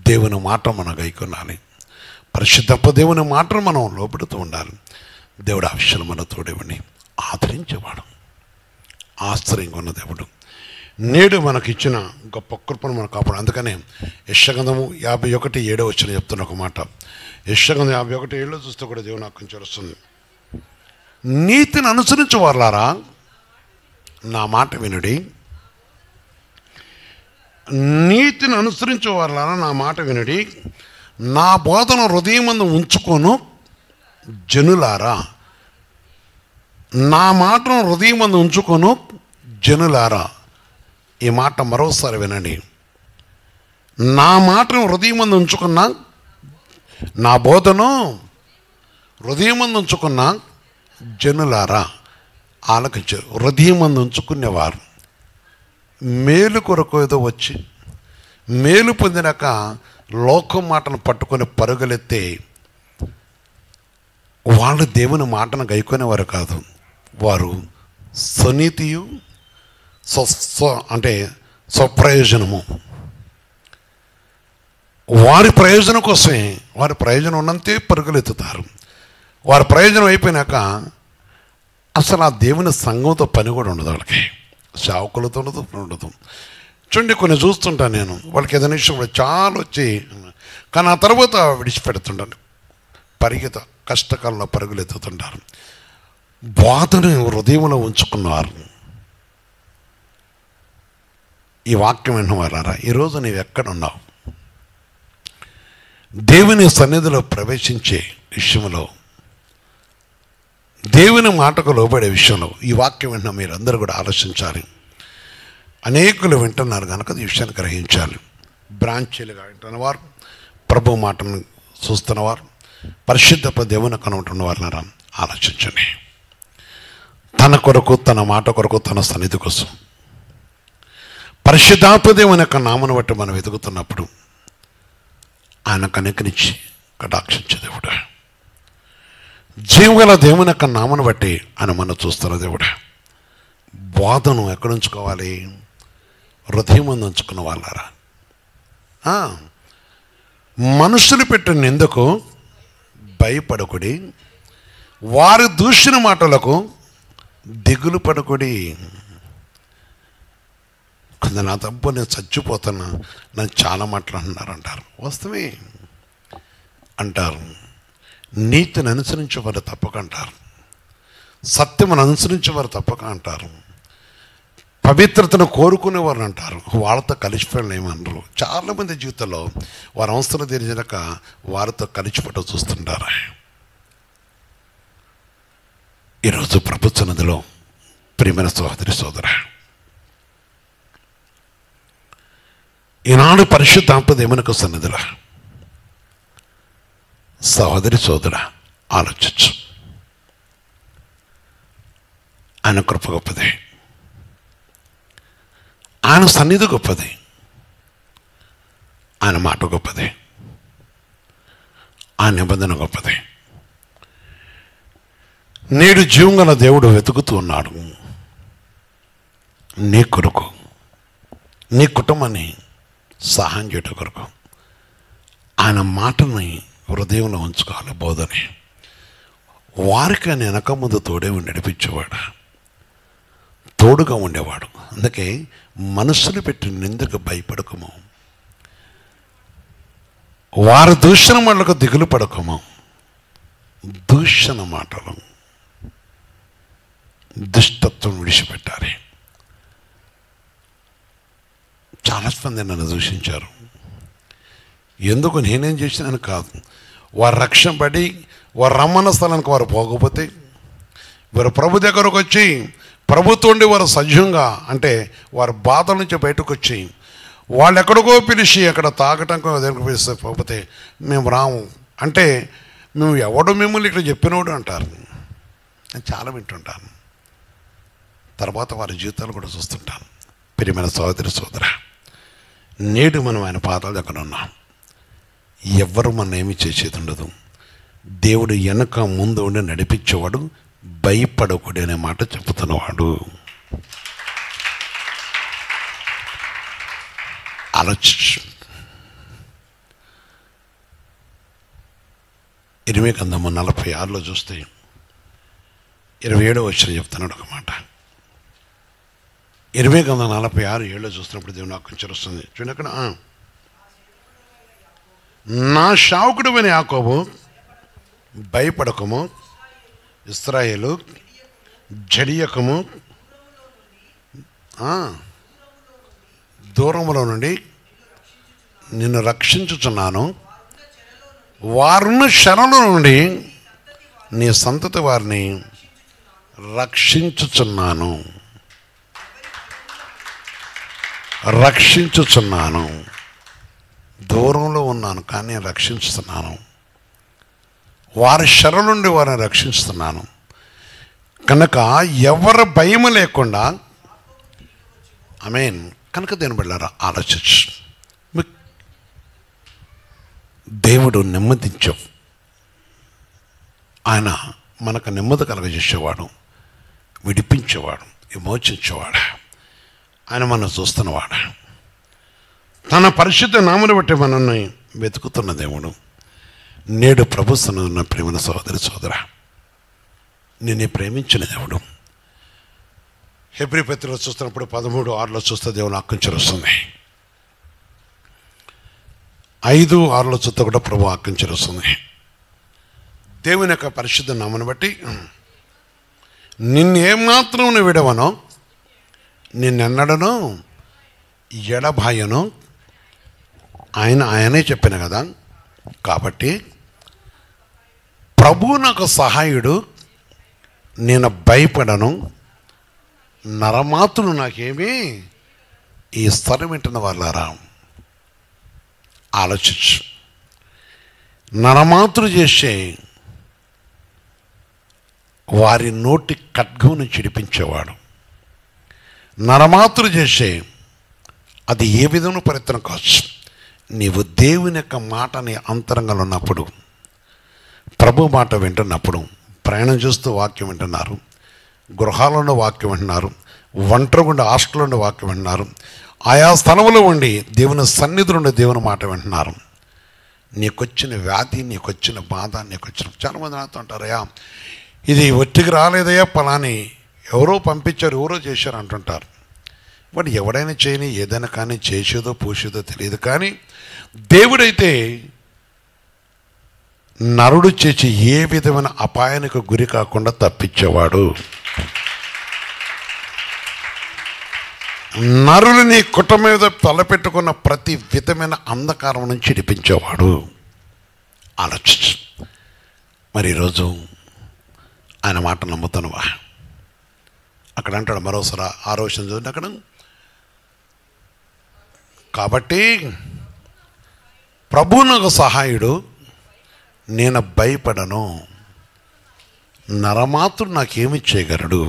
దేవుని మాట మనం గైకొనాలి. పరిశుద్ధ దేవుని మాటను మనం లోబడుతూ ఉండాలి. దేవుడు ఆ విషయాలు మన తోడేవాడిని ఆదరించేవాడు, ఆశ్చర్యంగా ఉన్న దేవుడు. నేడు మనకి ఇచ్చిన గొప్ప కృపను మనం కాపాడు. అందుకనే యెషయా 51:7 చెప్తున్న ఒక మాట. యెషయా 51:7 చూస్తే కూడా దేవుడు నాకు కొంచెం వస్తుంది. నీతిని అనుసరించు వారలారా, నా మాట వినుడి. నీతిని అనుసరించే వారలారా, నా మాట వినుడి. నా బోధన హృదయమందు ఉంచుకొను జనులారా, నా మాటను హృదయమందు ఉంచుకొను జనులారా. ఈ మాట మరోసారి వినండి. నా మాటను హృదయమందు ఉంచుకున్నా, నా బోధను హృదయమందు ఉంచుకున్న జనులారా, ఆలకించారు. హృదయమందు ఉంచుకునేవారు మేలు కొరకు ఏదో వచ్చి మేలు పొందినాక లోకం మాటను పట్టుకొని పరుగులెత్తే వాళ్ళు దేవుని మాటను గైకొనేవారు కాదు. వారు స్వనీతియు అంటే స్వప్రయోజనము, వారి ప్రయోజనం కోసమే, వారి ప్రయోజనం ఉన్నంతే పరుగులెత్తుతారు. వారి ప్రయోజనం అయిపోయినాక అసలు ఆ దేవుని సంఘంతో పని కూడా ఉండదు. వాళ్ళకి సేవకులతో ఉండదు. చూడండి, కొన్ని చూస్తుంటాను నేను. వాళ్ళకి ఏదైనా విషయం కూడా చాలా వచ్చి, కానీ ఆ తర్వాత విడిచిపెడుతుంటాను. కష్టకాలంలో పరుగులు ఎత్తుతుంటారు. బాధను హృదయంలో ఉంచుకున్నారు. ఈ వాక్యం విన్నవారా, ఈరోజు నీవు ఎక్కడున్నావు? దేవుని సన్నిధిలో ప్రవేశించే విషయంలో, దేవుని మాటకు లోబడే విషయంలో ఈ వాక్యం విన్న మీరందరూ కూడా ఆలోచించాలి. అనేకులు వింటున్నారు కనుక ఈ విషయాన్ని గ్రహించాలి. బ్రాంచీలుగా వింటున్నవారు, ప్రభు మాటను చూస్తున్నవారు, పరిశుద్ధ దేవుని కనుంటున్న వారు ఆలోచించండి. తన కొరకు, తన మాట కొరకు, తన సన్నిధి కోసం పరిశుద్ధాత్మ దేవుని యొక్క నామను బట్టి మనం వెతుకుతున్నప్పుడు ఆయన కనికరించి కటాక్షించే దేవుడు. జీవగల దేవుని యొక్క నామను బట్టి ఆయన మనం చూస్తున్న దేవుడు. బోధను ఎక్కడ ఉంచుకోవాలి? హృదయం ముందు ఉంచుకున్న వాళ్ళారా. మనుషులు పెట్టిన నిందకు భయపడకుడి, వారి దూషణ మాటలకు దిగులు పడకుడి. కొంత నా తప్పు, నేను చచ్చిపోతున్నా, నన్ను చాలా మాటలు అంటారు. వాస్తవమే అంటారు. నీతిని అనుసరించేవారు తప్పక అంటారు. సత్యమును అనుసరించేవారు తప్పక అంటారు. పవిత్రతను కోరుకునేవారు అంటారు. వాళ్ళతో కలిసిపోయిన ఏమన్నారు. చాలామంది జీవితంలో వారి అవసరం తీర్చినాక వారితో కలిసిపోవటం చూస్తుంటారు. ఈరోజు ప్రభుత్వ నదిలో ప్రియమైన సహోదరి సోదర, ఈనాడు పరిశుద్ధాత్మ దేవునికి సన్నిధిలో సహోదరి సోదర ఆలోచించు. ఆయన కృప గొప్పది, ఆయన సన్నిధి గొప్పది, ఆయన మాట గొప్పది, ఆయన నిబంధన గొప్పది. నేడు జీవంగల దేవుడు వెతుకుతూ ఉన్నాడు నీ కొరకు, నీ కుటుంబాన్ని సహాయం చేయడం కొరకు. ఆయన మాటని హృదయంలో ఉంచుకోవాలి. బోధని వారికి ఆయన వెనక ముందు తోడే నడిపించేవాడు, తోడుగా ఉండేవాడు. అందుకే మనసును పెట్టి నిందకు భయపడకము, వారి దూషణ మాటలకు దిగులు పడకము. దూషణ మాటలు, దుష్టత్వం విడిచిపెట్టాలి. చాలామంది నన్ను దూషించారు. ఎందుకు నేనేం చేసినాను కాదు, వారు రక్షణ పడి వారు రమ్మన్న స్థలానికి వారు పోకపోతే, వారు ప్రభు దగ్గరకు వచ్చి ప్రభుత్వం ఉండి వారు సజీవంగా అంటే వారి బాధల నుంచి బయటకు వచ్చి వాళ్ళు ఎక్కడికో పిలిచి అక్కడ తాగటంకో దగ్గరకు పిలిస్తే పోతే మేము రాము అంటే, మేము ఎవడు మిమ్మల్ని ఇక్కడ చెప్పినోడు అంటారు. నేను చాలా వింటుంటాను. తర్వాత వారి జీవితాలు కూడా చూస్తుంటాను. ప్రియమైన సోదరి సోదర, నేడు మనం ఆయన పాదాల దగ్గర ఉన్నాం. ఎవ్వరు మనం ఏమి చేసేది ఉండదు. దేవుడు వెనక ముందు ఉండి నడిపించేవాడు, భయపడకూడదు అనే మాట చెబుతున్నవాడు. ఆలోచించు. ఇరవై గ్రంథము 46లో చూస్తే 27వ వచనం చెప్తున్నాడు ఒక మాట. 20 గ్రంథం 46:7 చూస్తున్నప్పుడు దేవుని వాక్యం వస్తుంది. చూడండి అక్కడ, నా శావకుడు అని యాకోబు భయపడకము, ఇశ్రాయేలు జడియకము, దూరములో నుండి నిన్ను రక్షించుచున్నాను, వారున్న శరణుల నుండి నీ సంతతి వారిని రక్షించుచున్నాను. రక్షించుచున్నాను, దూరంలో ఉన్నాను కానీ రక్షించుతున్నాను. వారి శరణు నుండి వారిని రక్షిస్తున్నాను. కనుక ఎవరి భయం లేకుండా, ఆమేన్. కనుక దేని బిడ్డలారా ఆలోచించు. దేవుడు నెమ్మదించావు. ఆయన మనకు నెమ్మది కలగజేసేవాడు, విడిపించేవాడు, విమోచించేవాడు. ఆయన మనం చూస్తున్నవాడు. తన పరిశుద్ధ నామను బట్టి మనల్ని వెతుకుతున్న దేవుడు. నేడు ప్రభుత్వం ప్రేమ సోదరి సోదర, నిన్ను ప్రేమించిన దేవుడు. హెబ్రీ పత్రికలో చూస్తున్నప్పుడు 13:6లో చూస్తే దేవుని ఆజ్ఞ వస్తుంది. 5:6లో చూస్తే కూడా ప్రభు ఆజ్ఞ వస్తుంది. దేవుని యొక్క పరిశుద్ధ నామను బట్టి నిన్ను ఏమాత్రం విడవనో, నిన్నెన్నడనో ఎడబాయను ఆయనే చెప్పిన కదా. కాబట్టి ప్రభు నాకు సహాయుడు, నేను భయపడను, నరమాతులు నాకేమీ ఈ స్థలం వింటున్న వాళ్ళారా ఆలోచించు. నరమాతులు చేసే వారి నోటి ఖడ్గమును చిడిపించేవాడు. నరమాతులు చేసే అది ఏ విధంగా ప్రయత్నం కావచ్చు. నీవు దేవుని యొక్క మాట నీ అంతరంగంలో ఉన్నప్పుడు, ప్రభు మాట వింటున్నప్పుడు, ప్రయాణం చేస్తూ వాక్యం వింటున్నారు, గృహాలలో వాక్యం వింటున్నారు, ఒంటరిగుండా హాస్టల్లో వాక్యం వింటున్నారు, ఆయా స్థలంలో ఉండి దేవుని సన్నిధిలో ఉండి దేవుని మాట వింటున్నారు. నీకొచ్చిన వ్యాధి, నీకొచ్చిన బాధ, నీకొచ్చిన చాలామంది నాతో అంటారయ్యా ఇది ఒట్టికి రాలేదయ్యా, పలాని ఎవరో పంపించారు, ఎవరో చేశారు అంటుంటారు. వాడు ఎవడైనా చేయని ఏదైనా కానీ చేసేదో పూసేదో తెలియదు. కానీ దేవుడైతే నరుడు చేసి ఏ విధమైన అపాయానికి గురి కాకుండా తప్పించేవాడు. నరులని కుటుంబం మీద తలపెట్టుకున్న ప్రతి విధమైన అంధకారం నుంచి విడిపించేవాడు. ఆలోచించు. మరి ఈరోజు ఆయన మాట నమ్ముతానువా? అక్కడ అంటాడు మరోసారి 6వ వచనం చూడండి అక్కడ. కాబట్టి ప్రభు నాకు సహాయుడు, నేను భయపడను, నరమాతుడు నాకేమి చేయగలడు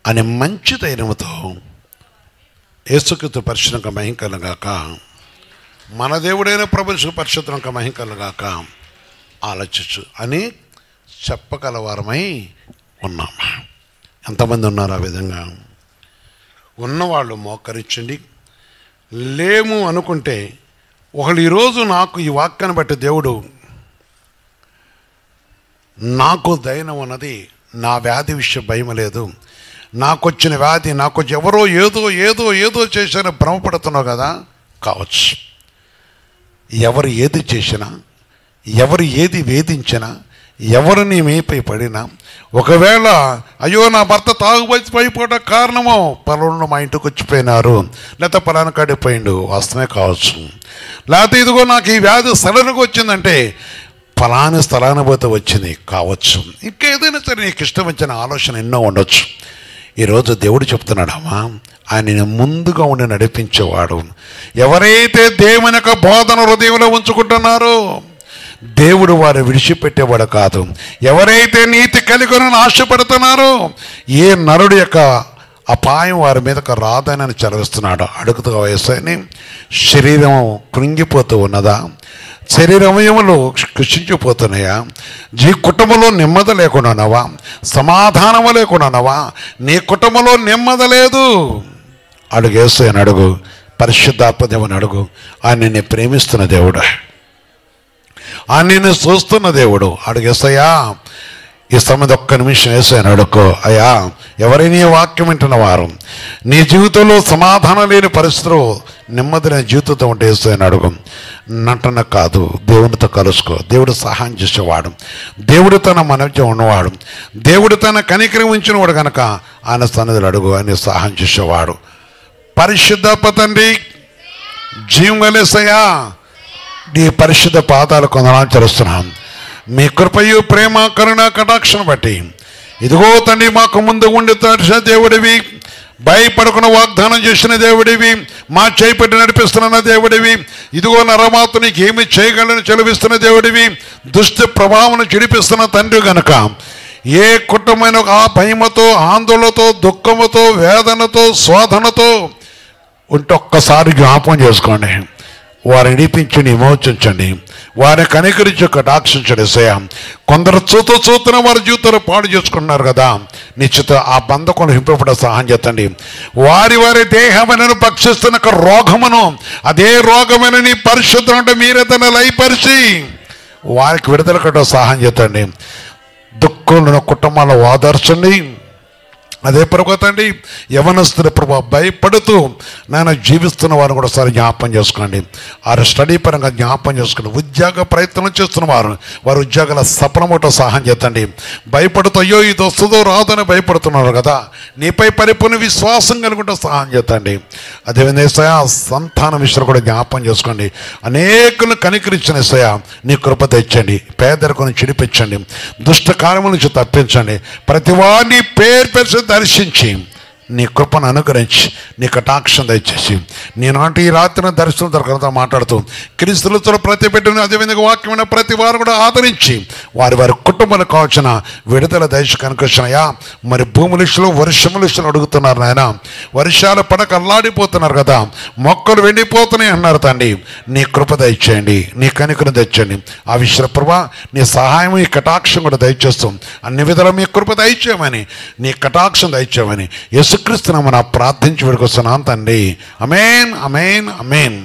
అనే మంచి ధైర్యంతో యేసుక్రీస్తు పరిశుద్ధంగా మహింకలుగాక, మన దేవుడైన ప్రభు పరిశుద్ధంగా మహింకలుగాక ఆలోచించు అని చెప్పగలవారమై ఉన్నామా? ఎంతమంది ఉన్నారు ఆ విధంగా? ఉన్నవాళ్ళు మోకరించండి. లేము అనుకుంటే ఒకళ్ళు ఈరోజు నాకు ఈ వాక్యాన్ని బట్టి దేవుడు నాకు దైనం ఉన్నది, నా వ్యాధి విషయం భయం లేదు, నాకు వచ్చిన వ్యాధి నాకు ఎవరో ఏదో ఏదో ఏదో చేశారో భ్రమపడుతున్నావు కదా, కావచ్చు. ఎవరు ఏది చేసినా, ఎవరు ఏది వేధించినా, ఎవరు నీ మీపై పడినా, ఒకవేళ అయ్యో నా భర్త తాగుబోయి పడిపోవడం కారణమో పలానా మా ఇంటికి వచ్చిపోయినారు, లేకపోతే పలానా కడిపోయిండు, వాస్తవమే కావచ్చు. లేకపోతే ఇదిగో నాకు ఈ వ్యాధి సడన్గా వచ్చిందంటే ఫలాని స్థలాన్ని పోతే వచ్చింది కావచ్చు. ఇంకేదైనా సరే నీకు ఇష్టం వచ్చిన ఆలోచన ఎన్నో ఉండొచ్చు. ఈరోజు దేవుడు చెప్తున్నాడమ్మా, ఆయన ముందుగా ఉండి నడిపించేవాడు. ఎవరైతే దేవుని యొక్క బోధన హృదయంలో ఉంచుకుంటున్నారో దేవుడు వారు విడిచిపెట్టేవాడు కాదు. ఎవరైతే నీతి కలిగి ఆశపడుతున్నారో ఏ నరుడి యొక్క అపాయం వారి మీదకు రాదని చదివిస్తున్నాడు. అడుగుతూ వయసుని శరీరం కృంగిపోతూ ఉన్నదా? శరీరమయములు కృషించిపోతున్నాయా? కుటుంబంలో నెమ్మది లేకుండా ఉన్నావా? సమాధానము లేకుండా ఉన్నావా? నీ కుటుంబంలో నెమ్మది లేదు. అడుగు యేసయ్యని అడుగు, పరిశుద్ధాత్మ దేవుని అడుగు. ఆయన నిన్ను ప్రేమిస్తున్న దేవుడు, ఆయన నిన్ను చూస్తున్న దేవుడు. అడుగు యేసయ్యా, ఈ సమయం ఒక్క నిమిషం యేసయ్యని అడుక్కో. అయ్యా, ఎవరైనా ఈ వాక్యం వింటున్న వారు నీ జీవితంలో సమాధానం లేని పరిస్థితులు నెమ్మది లేని జీవితంతో ఉంటే యేసయ్యని అడుగు. నటన కాదు, దేవునితో కలుసుకో. దేవుడు సహాయం చేసేవాడు, దేవుడు తన మనవ్యం ఉన్నవాడు, దేవుడు తన కనికరం ఉంచినవాడు కనుక ఆయన సన్నిధిలో అడుగు, ఆయన సహాయం చేసేవాడు. పరిశుద్ధ తండ్రి, జీవం యేసయ్యా, నీ పరిశుద్ధ పాదాలు కొందనాలు చేస్తున్నాం. మీ కృపయు ప్రేమ కరుణ కటాక్షను బట్టి ఇదిగో తండ్రి మాకు ముందు ఉండి తడిసిన దేవుడివి, భయపడకుండా వాగ్దానం చేసిన దేవుడివి, మా చేపట్టి నడిపిస్తున్న దేవుడివి, ఇదిగో నరమాతు నీకు ఏమి చేయగలని చెలవిస్తున్న దేవుడివి, దుష్ట ప్రభావం చెడిపిస్తున్న తండ్రి గనక ఏ కుటుంబమైన ఆ భయముతో, ఆందోళనతో, దుఃఖముతో, వేదనతో, శోధనతో ఉంటే ఒక్కసారి జ్ఞాపకం చేసుకోండి. వారిని నడిపించి విమోచించండి, వారిని కనికరించి కటాక్షించండి. కొందరు చూతున్న వారి జీవితాలు పాడు చేసుకుంటున్నారు కదా, నిశ్చిత ఆ బంధకులను హింపపడ సహాయం చేతండి. వారి వారి దేహములను భక్షిస్తున్న రోగమును, అదే రోగమైన నీ పరిశుద్ధం మీరే తన లయపరిచి వారికి విడుదల కట్ట సహాయం చేతండి. దుఃఖులను కుటుంబాలను ఓదార్చండి. అదే ప్రభు తండ్రి, యవనస్తుల ప్రభు భయపడుతూ నాయన జీవిస్తున్న వారిని కూడా ఒకసారి జ్ఞాపం చేసుకోండి. వారు స్టడీ పరంగా జ్ఞాపం చేసుకోండి. ఉద్యోగ ప్రయత్నం చేస్తున్న వారి ఉద్యోగాల సఫలమూట సహాయం చేతండి. భయపడుతూ అయ్యో ఇది వస్తుందో రాదని భయపడుతున్నారు కదా, నీపై పరిపూర్ణ విశ్వాసం కలుగుంటే సహాయం చేతండి. అదేవిధంగా సంతాన విషయాలు కూడా జ్ఞాపం చేసుకోండి. అనేకులను కనికరించిన యేసయ్యా నీ కృప తెచ్చండి, పేదరికను చిడిపించండి, దుష్ట కార్యముల నుంచి తప్పించండి. ప్రతి వారిని పేరు దర్శించి నీ కృపను అనుగ్రహించి నీ కటాక్షం దయచేసి నేనాటి ఈ రాత్రిని దర్శనం దొరకడంతో మాట్లాడుతూ క్రీస్తులతో ప్రతి బిడ్డను అదేవిధంగా వాక్యమైన ప్రతి వారు కూడా ఆదరించి వారి వారి కుటుంబాలకు కావచ్చిన విడుదల దయచి కనుకొచ్చినాయా. మరి భూములిషులు వర్షములిషులు అడుగుతున్నారు నాయన, వర్షాలు పడక అల్లాడిపోతున్నారు కదా, మొక్కలు వెండిపోతున్నాయి అన్నారు తండ్రి. నీ కృప దయచేయండి, నీ కనికను తెచ్చండి. ఆ విషయ ప్రభా నీ సహాయం ఈ కటాక్షం కూడా దయచేస్తాం. అన్ని విధాలు మీ కృప దయచేయమని, నీ కటాక్షం దయచేయమని యేసుక్రీస్తు నామమున ప్రార్థించి వేడుకొస్తున్నాను తండ్రి. ఆమేన్, ఆమేన్, ఆమేన్.